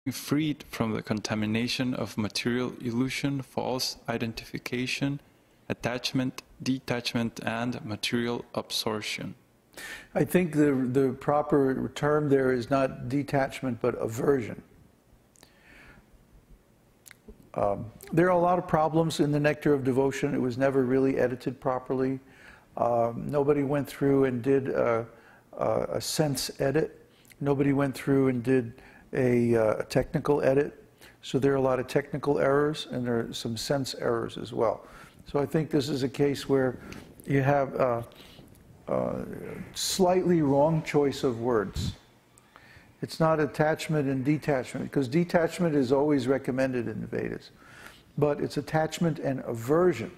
freed from the contamination of material illusion, false identification, attachment, detachment, and material absorption. I think the proper term there is not detachment, but aversion. There are a lot of problems in the Nectar of Devotion. It was never really edited properly. Nobody went through and did a sense edit. Nobody went through and did a technical edit. So there are a lot of technical errors, and there are some sense errors as well. So I think this is a case where you have a slightly wrong choice of words. It's not attachment and detachment, because detachment is always recommended in the Vedas. But it's attachment and aversion.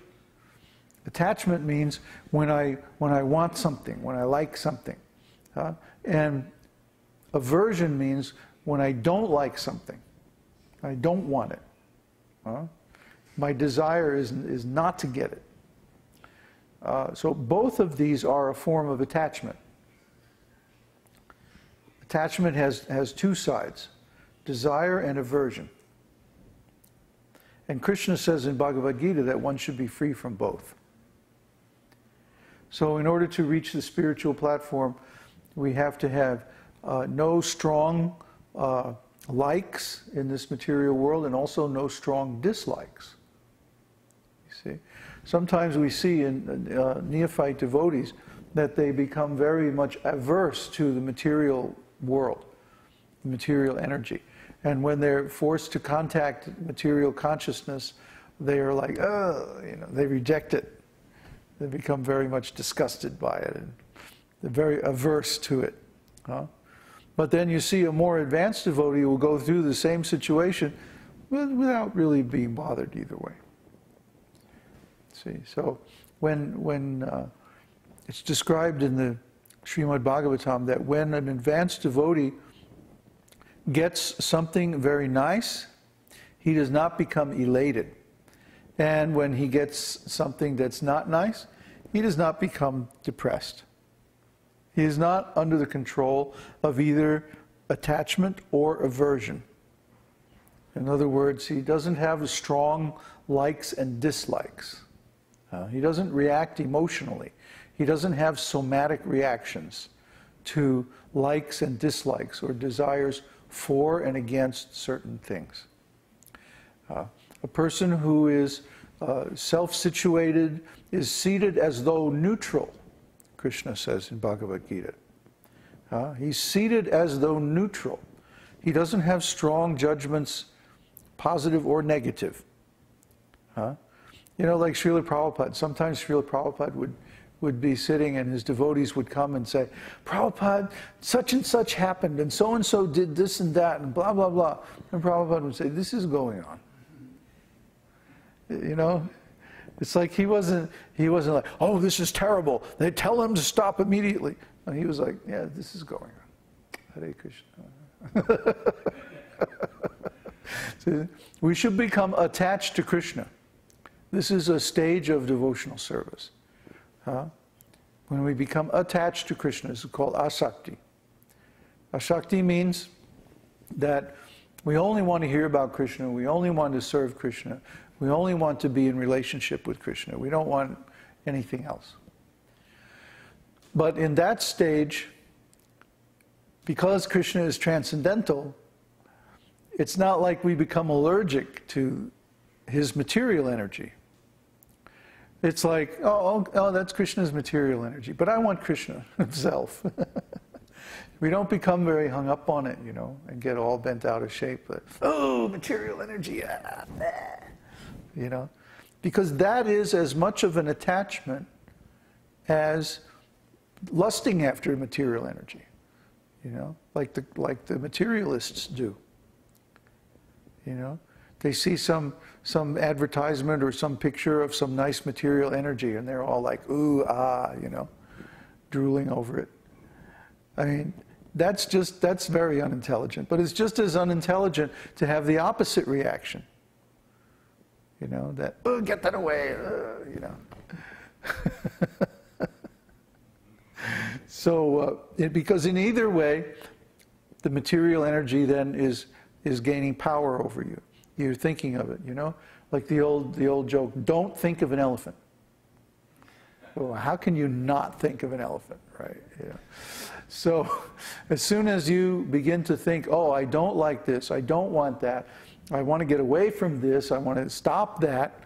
Attachment means when I want something, when I like something. And aversion means when I don't like something. I don't want it. My desire is not to get it. So both of these are a form of attachment. Attachment has two sides, desire and aversion. And Krishna says in Bhagavad-gītā that one should be free from both. So in order to reach the spiritual platform, we have to have no strong likes in this material world, and also no strong dislikes. You see? Sometimes we see in neophyte devotees that they become very much averse to the material world, material energy. And when they're forced to contact material consciousness, they are like, oh, they reject it. They become very much disgusted by it, and they're very averse to it. But then you see a more advanced devotee who will go through the same situation without really being bothered either way. See, so when it's described in the Śrīmad-Bhāgavatam that when an advanced devotee gets something very nice, he does not become elated. And when he gets something that's not nice, he does not become depressed. He is not under the control of either attachment or aversion. In other words, he doesn't have strong likes and dislikes. He doesn't react emotionally. He doesn't have somatic reactions to likes and dislikes or desires for and against certain things. A person who is self-situated is seated as though neutral, Krishna says in Bhagavad-gītā. He's seated as though neutral. He doesn't have strong judgments, positive or negative. Like Srila Prabhupada. Sometimes Srila Prabhupada would be sitting and his devotees would come and say, Prabhupada, such and such happened, and so did this and that, and blah, blah, blah. And Prabhupada would say, this is going on. It's like he wasn't like, oh, this is terrible. They tell him to stop immediately. And he was like, yeah, this is going on. Hare Krishna. So we should become attached to Krishna. This is a stage of devotional service. When we become attached to Krishna, it's called asakti. Asakti means that we only want to hear about Krishna, we only want to serve Krishna, we only want to be in relationship with Krishna. We don't want anything else. But in that stage, because Krishna is transcendental, it's not like we become allergic to his material energy. It's like, oh, that's Krishna's material energy, but I want Krishna himself. We don't become very hung up on it, and get all bent out of shape. But, oh, material energy, because that is as much of an attachment as lusting after material energy, like the materialists do. They see some advertisement or some picture of some nice material energy, and they're all like, ooh, ah, drooling over it. I mean, that's very unintelligent. But it's just as unintelligent to have the opposite reaction. That, oh, get that away, So, because in either way, the material energy then is is gaining power over you. You're thinking of it, you know? Like the old joke, don't think of an elephant. Well, how can you not think of an elephant, right? Yeah. So as soon as you begin to think, oh, I don't like this, I don't want that, I want to get away from this, I want to stop that,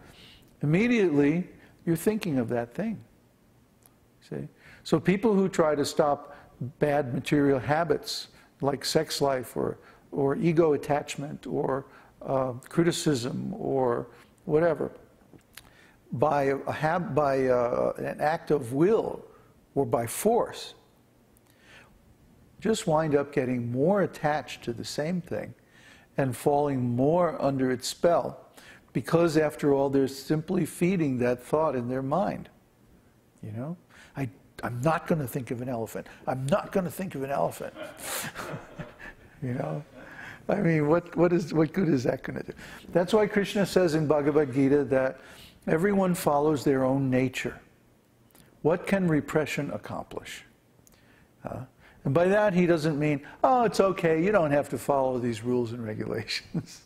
immediately you're thinking of that thing. See? So people who try to stop bad material habits like sex life or ego attachment or criticism or whatever, by an act of will or by force, just wind up getting more attached to the same thing and falling more under its spell, because after all, they're simply feeding that thought in their mind. You know, I'm not going to think of an elephant. I'm not going to think of an elephant. You know, I mean, what good is that going to do? That's why Krishna says in Bhagavad-gītā that everyone follows their own nature. What can repression accomplish? And by that he doesn't mean, oh, it's okay, you don't have to follow these rules and regulations.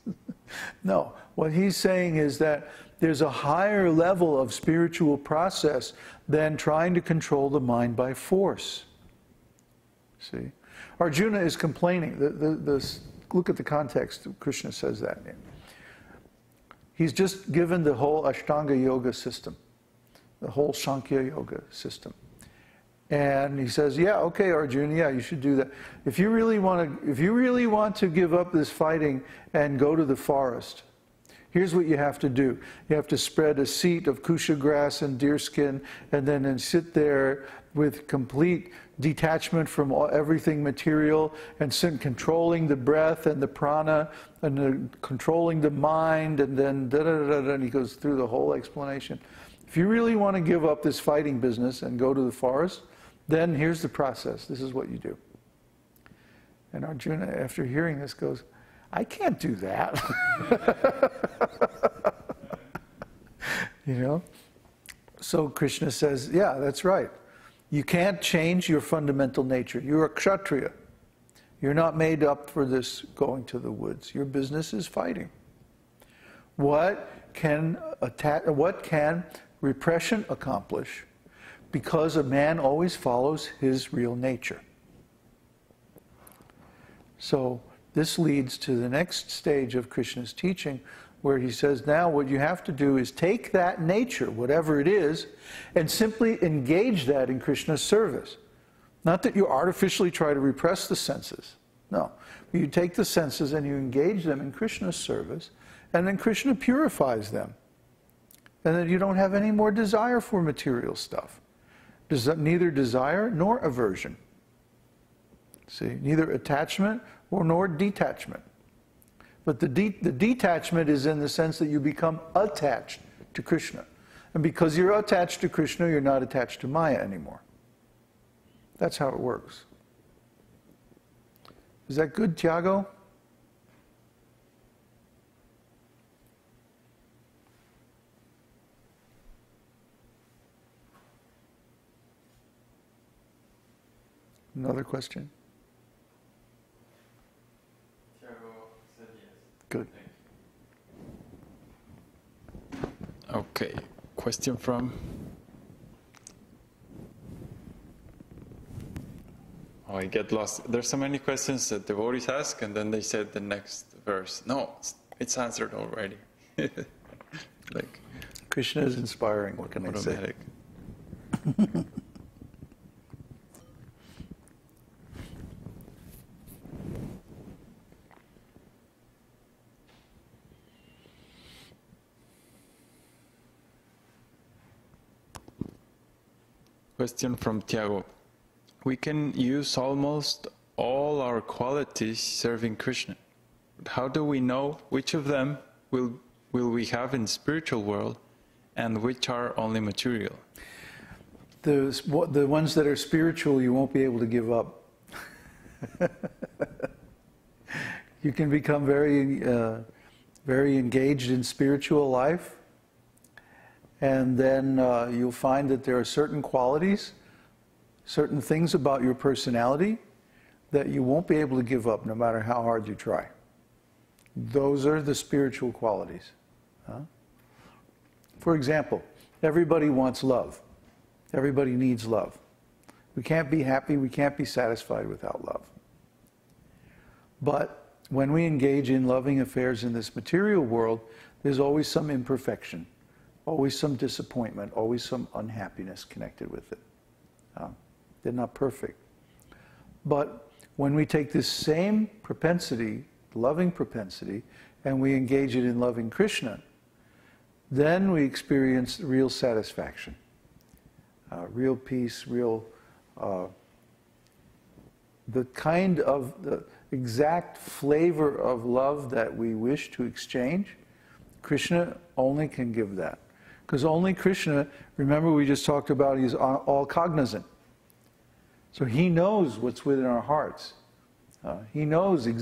No, what he's saying is that there's a higher level of spiritual process than trying to control the mind by force. See? Arjuna is complaining. Look at the context. Krishna says that. He's just given the whole Ashtanga Yoga system, the whole Sankhya Yoga system. And he says, yeah, okay, Arjuna, yeah, you should do that. If you really want to give up this fighting and go to the forest, here's what you have to do. You have to spread a seat of kusha grass and deerskin, and then sit there with complete detachment from everything material, and controlling the breath and the prana, and controlling the mind, and then da-da-da-da, and he goes through the whole explanation. If you really want to give up this fighting business and go to the forest, then here's the process. This is what you do. And Arjuna, after hearing this, goes, I can't do that. You know? So Krishna says, yeah, that's right. You can't change your fundamental nature. You're a kshatriya. You're not made up for this going to the woods. Your business is fighting. What can repression accomplish? Because a man always follows his real nature. So this leads to the next stage of Krishna's teaching, where he says, now what you have to do is take that nature, whatever it is, and simply engage that in Krishna's service. Not that you artificially try to repress the senses. No. You take the senses and you engage them in Krishna's service, and then Krishna purifies them. And then you don't have any more desire for material stuff. Neither desire nor aversion. See, neither attachment nor detachment. But the detachment is in the sense that you become attached to Krishna. And because you're attached to Krishna, you're not attached to Maya anymore. That's how it works. Is that good, Tiago? Another question? Tiago said yes. Good. Okay, question from... Oh, I get lost. There's so many questions that devotees ask, and then they said the next verse. No, it's answered already. Like Krishna is inspiring, what can I say? Question from Tiago. We can use almost all our qualities serving Krishna. But how do we know which of them will we have in spiritual world and which are only material? The ones that are spiritual you won't be able to give up. You can become very engaged in spiritual life, and then you'll find that there are certain qualities, certain things about your personality that you won't be able to give up no matter how hard you try. Those are the spiritual qualities. For example, everybody wants love. Everybody needs love. We can't be happy, we can't be satisfied without love. But when we engage in loving affairs in this material world, there's always some imperfection, always some disappointment, always some unhappiness connected with it. They're not perfect. But when we take this same propensity, loving propensity, and we engage it in loving Krishna, then we experience real satisfaction, real peace, real the kind of the exact flavor of love that we wish to exchange. Krishna only can give that, because only Krishna, remember we just talked about, he's all-cognizant. So he knows what's within our hearts. He knows exactly